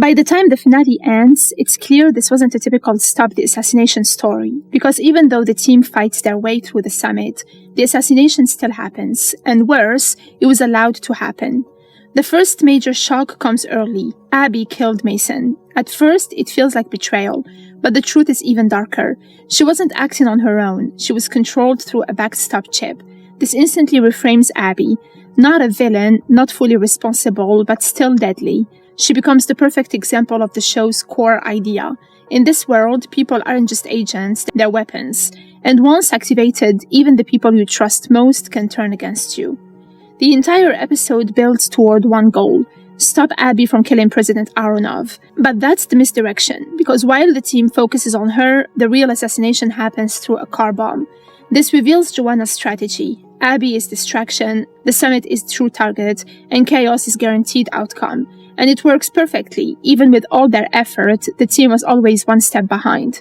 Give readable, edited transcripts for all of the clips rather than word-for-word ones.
By the time the finale ends, it's clear this wasn't a typical stop the assassination story, because even though the team fights their way through the summit, the assassination still happens, and worse, it was allowed to happen. The first major shock comes early. Abby killed Mason. At first, it feels like betrayal, but the truth is even darker. She wasn't acting on her own. She was controlled through a backstop chip. This instantly reframes Abby. Not a villain, not fully responsible, but still deadly. She becomes the perfect example of the show's core idea. In this world, people aren't just agents, they're weapons. And once activated, even the people you trust most can turn against you. The entire episode builds toward one goal: stop Abby from killing President Aronov. But that's the misdirection, because while the team focuses on her, the real assassination happens through a car bomb. This reveals Joanna's strategy. Abby is distraction, the summit is true target, and chaos is guaranteed outcome. And it works perfectly. Even with all their effort, the team was always one step behind.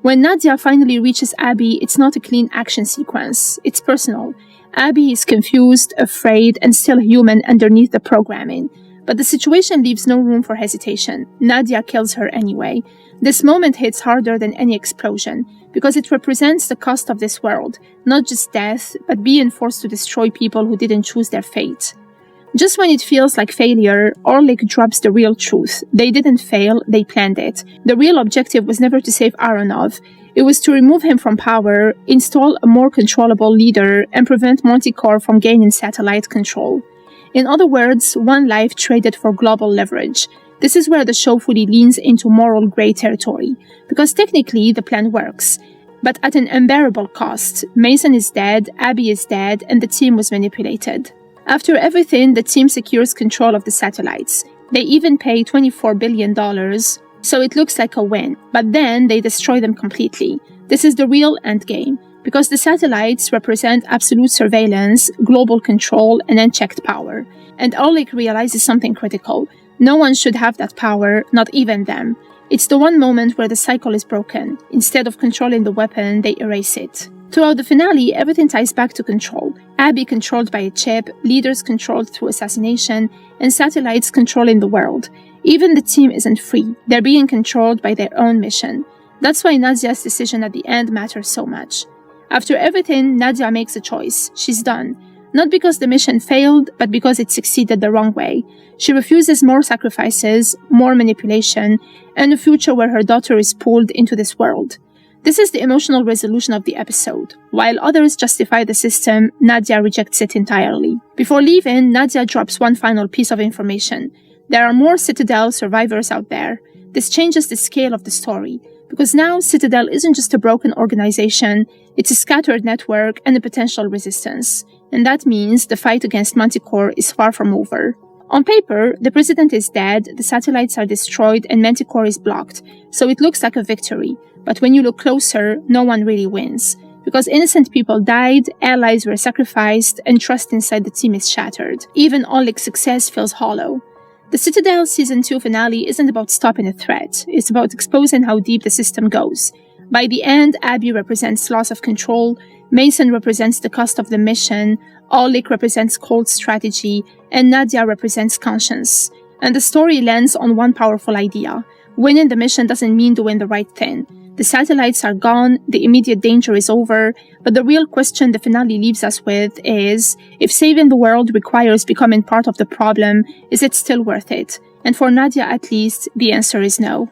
When Nadia finally reaches Abby, it's not a clean action sequence. It's personal. Abby is confused, afraid, and still human underneath the programming. But the situation leaves no room for hesitation. Nadia kills her anyway. This moment hits harder than any explosion, because it represents the cost of this world, not just death, but being forced to destroy people who didn't choose their fate. Just when it feels like failure, Orlik drops the real truth. They didn't fail, they planned it. The real objective was never to save Aronov. It was to remove him from power, install a more controllable leader, and prevent Manticore from gaining satellite control. In other words, one life traded for global leverage. This is where the show fully leans into moral gray territory, because technically the plan works, but at an unbearable cost. Mason is dead, Abby is dead, and the team was manipulated. After everything, the team secures control of the satellites. They even pay $24 billion, so it looks like a win, but then they destroy them completely. This is the real endgame, because the satellites represent absolute surveillance, global control, and unchecked power. And Orlik realizes something critical. No one should have that power, not even them. It's the one moment where the cycle is broken. Instead of controlling the weapon, they erase it. Throughout the finale, everything ties back to control. Abby controlled by a chip, leaders controlled through assassination, and satellites controlling the world. Even the team isn't free. They're being controlled by their own mission. That's why Nadia's decision at the end matters so much. After everything, Nadia makes a choice. She's done. Not because the mission failed, but because it succeeded the wrong way. She refuses more sacrifices, more manipulation, and a future where her daughter is pulled into this world. This is the emotional resolution of the episode. While others justify the system, Nadia rejects it entirely. Before leaving, Nadia drops one final piece of information. There are more Citadel survivors out there. This changes the scale of the story, because now Citadel isn't just a broken organization, it's a scattered network and a potential resistance. And that means the fight against Manticore is far from over. On paper, the president is dead, the satellites are destroyed, and Manticore is blocked, so it looks like a victory. But when you look closer, no one really wins. Because innocent people died, allies were sacrificed, and trust inside the team is shattered. Even Orlik's success feels hollow. The Citadel Season 2 finale isn't about stopping a threat, it's about exposing how deep the system goes. By the end, Abby represents loss of control, Mason represents the cost of the mission, Orlik represents cold strategy, and Nadia represents conscience. And the story lands on one powerful idea. Winning the mission doesn't mean doing the right thing. The satellites are gone, the immediate danger is over, but the real question the finale leaves us with is, if saving the world requires becoming part of the problem, is it still worth it? And for Nadia at least, the answer is no.